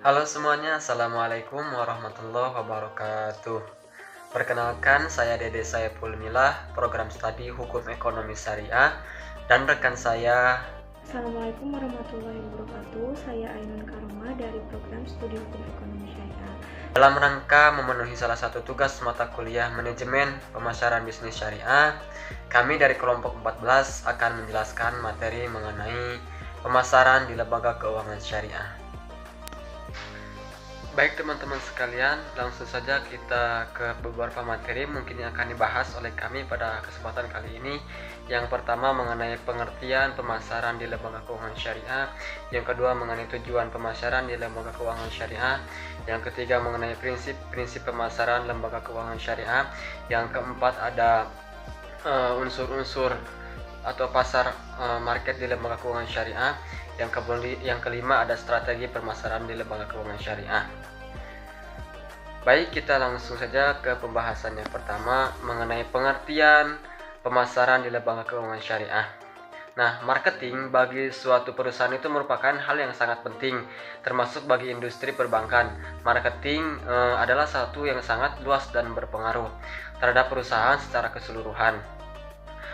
Halo semuanya, Assalamualaikum warahmatullahi wabarakatuh. Perkenalkan, saya Dede Saiful Milah, program studi Hukum Ekonomi Syariah, dan rekan saya. Assalamualaikum warahmatullahi wabarakatuh. Saya Ainun Karoma dari program Studi Hukum Ekonomi Syariah. Dalam rangka memenuhi salah satu tugas mata kuliah Manajemen Pemasaran Bisnis Syariah, kami dari kelompok 14 akan menjelaskan materi mengenai pemasaran di lembaga keuangan syariah. Baik teman-teman sekalian, langsung saja kita ke beberapa materi mungkin yang akan dibahas oleh kami pada kesempatan kali ini. Yang pertama mengenai pengertian pemasaran di lembaga keuangan syariah, yang kedua mengenai tujuan pemasaran di lembaga keuangan syariah, yang ketiga mengenai prinsip-prinsip pemasaran lembaga keuangan syariah, yang keempat ada unsur-unsur atau pasar market di lembaga keuangan syariah, yang kelima ada strategi pemasaran di lembaga keuangan syariah. Baik, kita langsung saja ke pembahasan yang pertama mengenai pengertian pemasaran di lembaga keuangan syariah. Nah, marketing bagi suatu perusahaan itu merupakan hal yang sangat penting, termasuk bagi industri perbankan. Marketing adalah satu yang sangat luas dan berpengaruh terhadap perusahaan secara keseluruhan.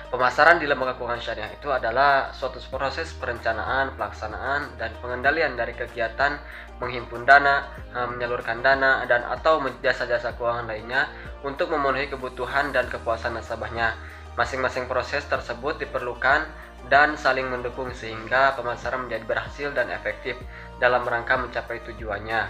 Pemasaran di lembaga keuangan syariah itu adalah suatu proses perencanaan, pelaksanaan, dan pengendalian dari kegiatan menghimpun dana, menyalurkan dana, dan atau jasa-jasa keuangan lainnya untuk memenuhi kebutuhan dan kepuasan nasabahnya. Masing-masing proses tersebut diperlukan dan saling mendukung sehingga pemasaran menjadi berhasil dan efektif dalam rangka mencapai tujuannya.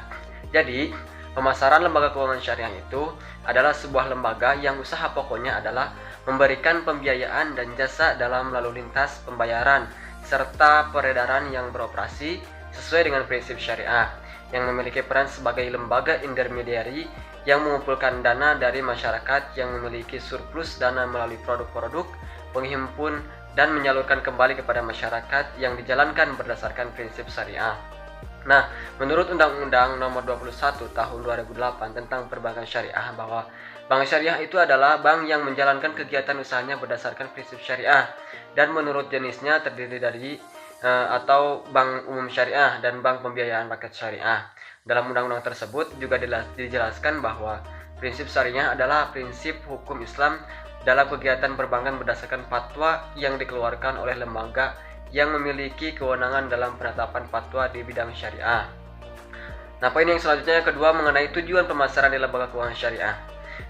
Jadi, pemasaran lembaga keuangan syariah itu adalah sebuah lembaga yang usaha pokoknya adalah memberikan pembiayaan dan jasa dalam lalu lintas pembayaran serta peredaran yang beroperasi sesuai dengan prinsip syariah, yang memiliki peran sebagai lembaga intermediari yang mengumpulkan dana dari masyarakat yang memiliki surplus dana melalui produk-produk penghimpun dan menyalurkan kembali kepada masyarakat yang dijalankan berdasarkan prinsip syariah. Nah, menurut Undang-Undang Nomor 21 Tahun 2008 tentang Perbankan Syariah, bahwa bank syariah itu adalah bank yang menjalankan kegiatan usahanya berdasarkan prinsip syariah, dan menurut jenisnya terdiri dari atau bank umum syariah dan bank pembiayaan rakyat syariah. Dalam undang-undang tersebut juga dijelaskan bahwa prinsip syariah adalah prinsip hukum Islam dalam kegiatan perbankan berdasarkan fatwa yang dikeluarkan oleh lembaga yang memiliki kewenangan dalam penetapan fatwa di bidang syariah. Nah, poin yang selanjutnya yang kedua mengenai tujuan pemasaran di lembaga keuangan syariah.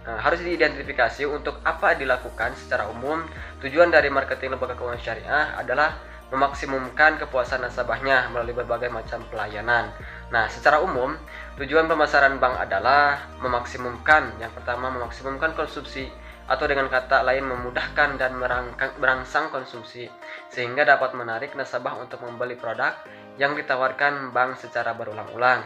Harus diidentifikasi untuk apa dilakukan secara umum. Tujuan dari marketing lembaga keuangan syariah adalah memaksimumkan kepuasan nasabahnya melalui berbagai macam pelayanan. Nah, secara umum, tujuan pemasaran bank adalah memaksimumkan, yang pertama memaksimumkan konsumsi, atau dengan kata lain memudahkan dan merangsang konsumsi sehingga dapat menarik nasabah untuk membeli produk yang ditawarkan bank secara berulang-ulang.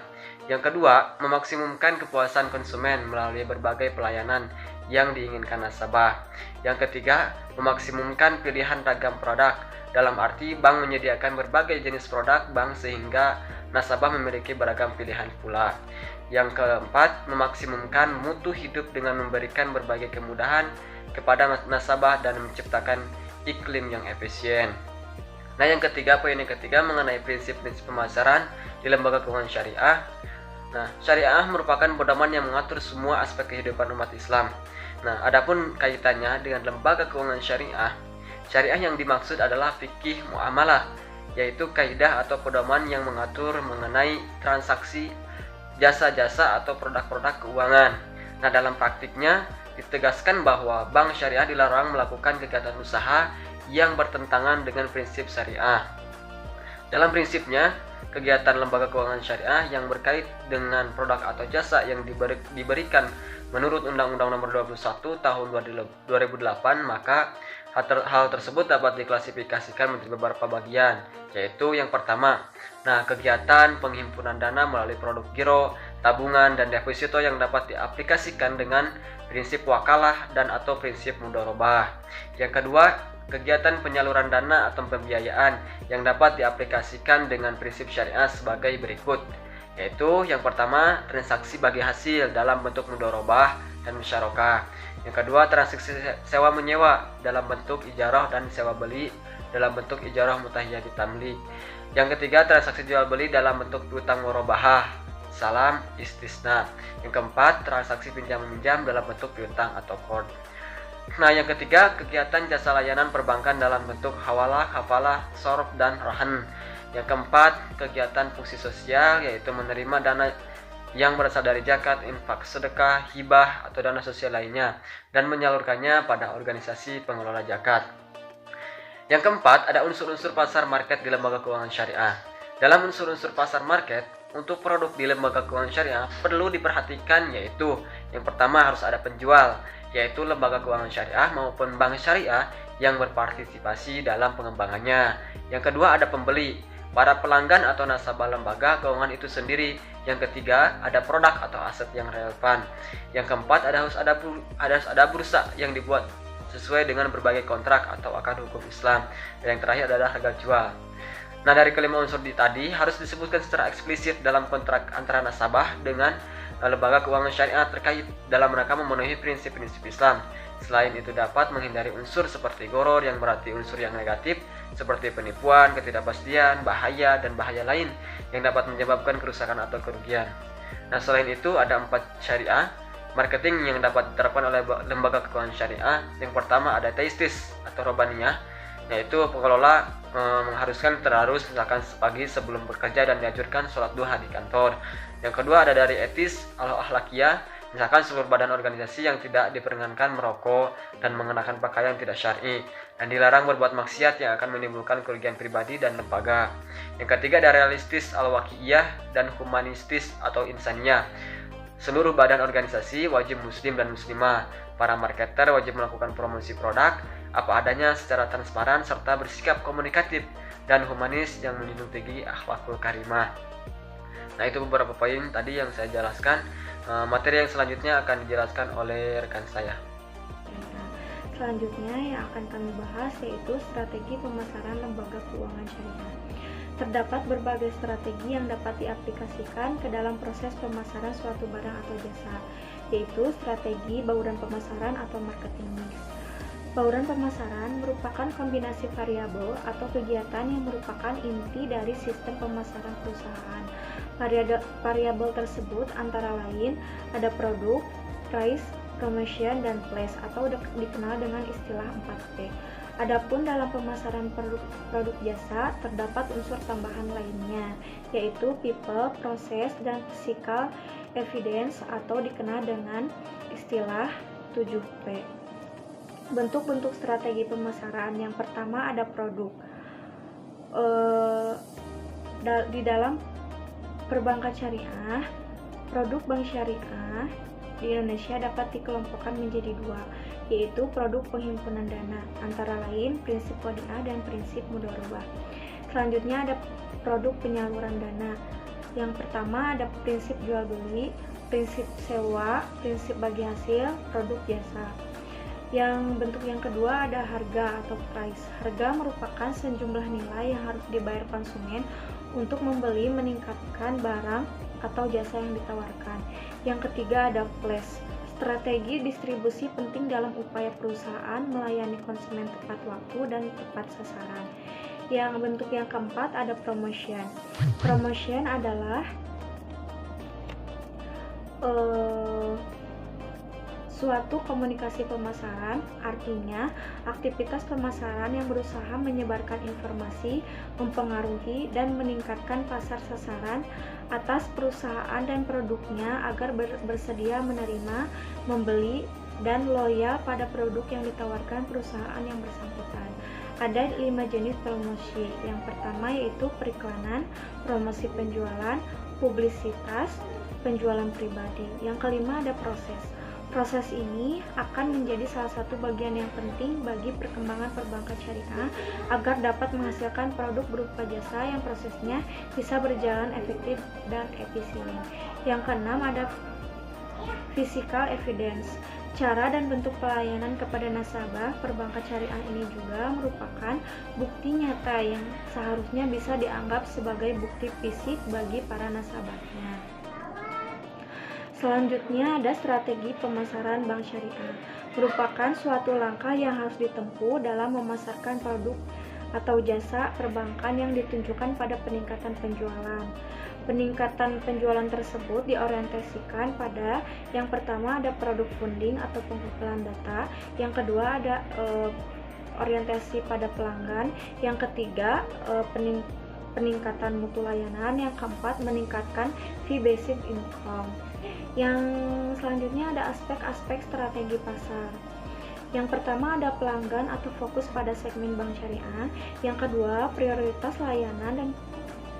Yang kedua, memaksimumkan kepuasan konsumen melalui berbagai pelayanan yang diinginkan nasabah. Yang ketiga, memaksimumkan pilihan ragam produk, dalam arti bank menyediakan berbagai jenis produk bank sehingga nasabah memiliki beragam pilihan pula. Yang keempat, memaksimumkan mutu hidup dengan memberikan berbagai kemudahan kepada nasabah dan menciptakan iklim yang efisien. Nah, yang ketiga, poin yang ketiga mengenai prinsip-prinsip pemasaran di lembaga keuangan syariah. Nah, syariah merupakan pedoman yang mengatur semua aspek kehidupan umat Islam. Nah, adapun kaitannya dengan lembaga keuangan syariah, syariah yang dimaksud adalah fikih muamalah, yaitu kaidah atau pedoman yang mengatur mengenai transaksi jasa-jasa atau produk-produk keuangan. Nah, dalam praktiknya ditegaskan bahwa bank syariah dilarang melakukan kegiatan usaha yang bertentangan dengan prinsip syariah. Dalam prinsipnya, kegiatan lembaga keuangan syariah yang berkait dengan produk atau jasa yang diberikan menurut Undang-Undang Nomor 21 Tahun 2008, maka hal tersebut dapat diklasifikasikan menjadi beberapa bagian, yaitu yang pertama, kegiatan penghimpunan dana melalui produk giro, tabungan, dan deposito yang dapat diaplikasikan dengan prinsip wakalah dan atau prinsip mudharabah. Yang kedua, kegiatan penyaluran dana atau pembiayaan yang dapat diaplikasikan dengan prinsip syariah sebagai berikut, yaitu yang pertama, transaksi bagi hasil dalam bentuk mudharabah dan musyarakah. Yang kedua, transaksi sewa menyewa dalam bentuk ijarah dan sewa beli dalam bentuk ijarah mutahiyah bitamlik. Yang ketiga, transaksi jual beli dalam bentuk piutang murabahah. salam istisna. Yang keempat, transaksi pinjam-meminjam dalam bentuk piutang atau qard. Nah, yang ketiga, kegiatan jasa layanan perbankan dalam bentuk hawalah, kafalah, sorf, dan rahan. Yang keempat, kegiatan fungsi sosial, yaitu menerima dana yang berasal dari zakat, infak, sedekah, hibah, atau dana sosial lainnya, dan menyalurkannya pada organisasi pengelola zakat. Yang keempat, ada unsur-unsur pasar market di lembaga keuangan syariah. Dalam unsur-unsur pasar market, untuk produk di lembaga keuangan syariah perlu diperhatikan, yaitu yang pertama harus ada penjual, yaitu lembaga keuangan syariah maupun bank syariah yang berpartisipasi dalam pengembangannya. Yang kedua ada pembeli, para pelanggan atau nasabah lembaga keuangan itu sendiri. Yang ketiga ada produk atau aset yang relevan. Yang keempat harus ada bursa yang dibuat sesuai dengan berbagai kontrak atau akad hukum Islam. Dan yang terakhir adalah harga jual. Nah, dari kelima unsur tadi harus disebutkan secara eksplisit dalam kontrak antara nasabah dengan lembaga keuangan syariah terkait dalam rangka memenuhi prinsip-prinsip Islam. Selain itu dapat menghindari unsur seperti gharar yang berarti unsur yang negatif seperti penipuan, ketidakpastian, bahaya, dan bahaya lain yang dapat menyebabkan kerusakan atau kerugian. Nah, selain itu ada 4 syariah marketing yang dapat diterapkan oleh lembaga keuangan syariah. Yang pertama ada taistis atau robaniyah, yaitu pengelola mengharuskan tadarus misalkan pagi sebelum bekerja dan dianjurkan sholat duha di kantor. Yang kedua ada dari etis al-akhlakiyah, misalkan seluruh badan organisasi yang tidak diperkenankan merokok dan mengenakan pakaian tidak syar'i dan dilarang berbuat maksiat yang akan menimbulkan kerugian pribadi dan lembaga. Yang ketiga ada realistis al-waqi'iyah dan humanistis atau insaniyah. Seluruh badan organisasi wajib muslim dan muslimah. Para marketer wajib melakukan promosi produk apa adanya secara transparan serta bersikap komunikatif dan humanis yang menjunjung tinggi akhlakul karimah. Nah, itu beberapa poin tadi yang saya jelaskan. Materi yang selanjutnya akan dijelaskan oleh rekan saya. Selanjutnya yang akan kami bahas yaitu strategi pemasaran lembaga keuangan syariah. Terdapat berbagai strategi yang dapat diaplikasikan ke dalam proses pemasaran suatu barang atau jasa, yaitu strategi bauran pemasaran atau marketing mix. Bauran pemasaran merupakan kombinasi variabel atau kegiatan yang merupakan inti dari sistem pemasaran perusahaan. Variabel tersebut antara lain ada produk, price, promotion, dan place atau dikenal dengan istilah 4P. Adapun dalam pemasaran produk jasa terdapat unsur tambahan lainnya, yaitu people, proses, dan physical evidence atau dikenal dengan istilah 7P. Bentuk-bentuk strategi pemasaran yang pertama ada produk. Di dalam perbankan syariah, produk bank syariah di Indonesia dapat dikelompokkan menjadi 2, yaitu produk penghimpunan dana, antara lain prinsip wadiah dan prinsip mudharabah. Selanjutnya ada produk penyaluran dana. Yang pertama ada prinsip jual beli, prinsip sewa, prinsip bagi hasil, produk jasa. Yang bentuk yang kedua ada harga atau price. Harga merupakan sejumlah nilai yang harus dibayar konsumen untuk membeli meningkatkan barang atau jasa yang ditawarkan. Yang ketiga ada place. Strategi distribusi penting dalam upaya perusahaan melayani konsumen tepat waktu dan tepat sasaran. Yang bentuk yang keempat ada promotion. Promotion adalah suatu komunikasi pemasaran, artinya aktivitas pemasaran yang berusaha menyebarkan informasi, mempengaruhi, dan meningkatkan pasar sasaran atas perusahaan dan produknya agar bersedia menerima, membeli, dan loyal pada produk yang ditawarkan perusahaan yang bersangkutan. Ada 5 jenis promosi. Yang pertama yaitu periklanan, promosi penjualan, publisitas, penjualan pribadi. Yang kelima ada proses. Proses ini akan menjadi salah satu bagian yang penting bagi perkembangan perbankan syariah agar dapat menghasilkan produk berupa jasa yang prosesnya bisa berjalan efektif dan efisien. Yang keenam ada physical evidence. Cara dan bentuk pelayanan kepada nasabah perbankan syariah ini juga merupakan bukti nyata yang seharusnya bisa dianggap sebagai bukti fisik bagi para nasabahnya. Selanjutnya ada strategi pemasaran bank syariah. Merupakan suatu langkah yang harus ditempuh dalam memasarkan produk atau jasa perbankan yang ditunjukkan pada peningkatan penjualan. Peningkatan penjualan tersebut diorientasikan pada yang pertama ada produk funding atau pengumpulan data, yang kedua ada orientasi pada pelanggan, yang ketiga peningkatan mutu layanan, yang keempat meningkatkan fee based income. Yang selanjutnya ada aspek-aspek strategi pasar. Yang pertama ada pelanggan atau fokus pada segmen bank syariah, yang kedua prioritas layanan dan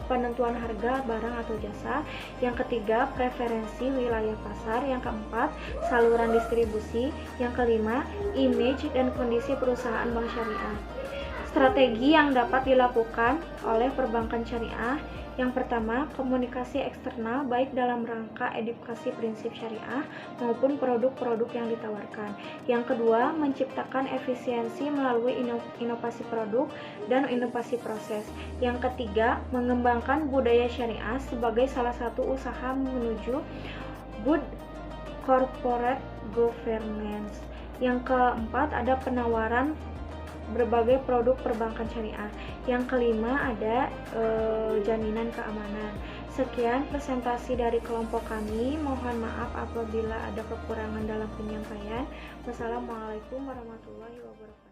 penentuan harga barang atau jasa, yang ketiga preferensi wilayah pasar, yang keempat saluran distribusi, yang kelima image dan kondisi perusahaan bank syariah. Strategi yang dapat dilakukan oleh perbankan syariah, yang pertama komunikasi eksternal baik dalam rangka edukasi prinsip syariah maupun produk-produk yang ditawarkan. Yang kedua menciptakan efisiensi melalui inovasi produk dan inovasi proses. Yang ketiga mengembangkan budaya syariah sebagai salah satu usaha menuju good corporate governance. Yang keempat ada penawaran berbagai produk perbankan syariah. Yang kelima ada jaminan keamanan. Sekian presentasi dari kelompok kami. Mohon maaf apabila ada kekurangan dalam penyampaian. Wassalamualaikum warahmatullahi wabarakatuh.